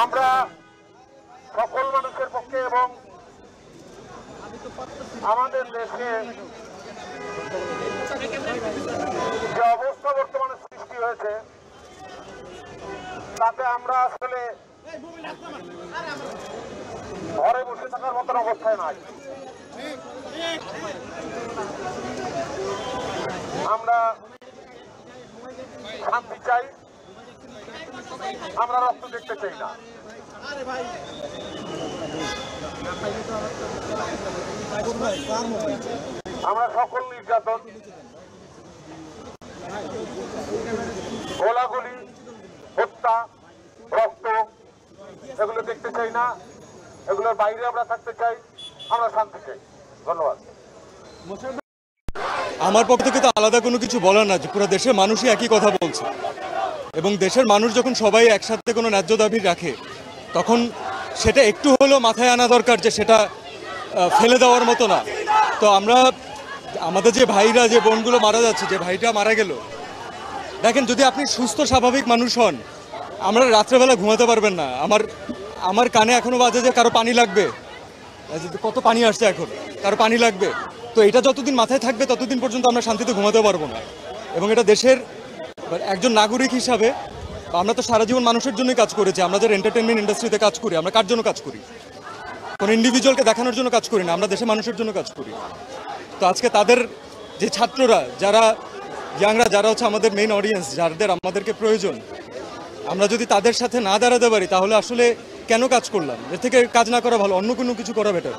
আমরা সকল মানুষের পক্ষে এবং আমাদের দেশে যে অবস্থা বর্তমানে সৃষ্টি হয়েছে তাতে আমরা আসলে ঘরে বসে থাকার মতন অবস্থায় নাই। আমরা শান্তি চাই, আমরা রক্ত দেখতে চাই না। আমরা সকল নির্যাতন, গোলাগুলি, হত্যা, রক্ত এগুলো দেখতে চাই না। এগুলোর বাইরে আমরা থাকতে চাই, আমরা শান্তি চাই। ধন্যবাদ। আমার পক্ষ থেকে তো আলাদা কোনো কিছু বলার না, যে পুরো দেশের মানুষই একই কথা বলছে এবং দেশের মানুষ যখন সবাই একসাথে কোনো ন্যায্য দাবি রাখে তখন সেটা একটু হলেও মাথায় আনা দরকার যে সেটা ফেলে দেওয়ার মতো না। তো আমরা আমাদের যে ভাইরা, যে বোনগুলো মারা যাচ্ছে, যে ভাইটা মারা গেল, দেখেন যদি আপনি সুস্থ স্বাভাবিক মানুষ হন, আমরা রাত্রেবেলা ঘুমাতে পারবেন না। আমার কানে এখনো বাজে যে কারো পানি লাগবে, কত পানি আসছে এখন, কারো পানি লাগবে। তো এটা যতদিন মাথায় থাকবে ততদিন পর্যন্ত আমরা শান্তিতে ঘুমাতে পারবো না। এবং এটা দেশের একজন নাগরিক হিসাবে আমরা তো সারা জীবন মানুষের জন্যই কাজ করেছি। আমরা যারা এন্টারটেনমেন্ট ইন্ডাস্ট্রিতে কাজ করি, আমরা কার জন্য কাজ করি? কোনো ইন্ডিভিজুয়ালকে দেখানোর জন্য কাজ করি না, আমরা দেশের মানুষের জন্য কাজ করি। তো আজকে তাদের যে ছাত্ররা, যারা ইয়াংরা, যারা হচ্ছে আমাদের মেইন অডিয়েন্স, যাদের আমাদেরকে প্রয়োজন, আমরা যদি তাদের সাথে না দাঁড়াতে পারি তাহলে আসলে কেন কাজ করলাম? এর থেকে কাজ না করা ভালো, অন্য কোনো কিছু করা বেটার।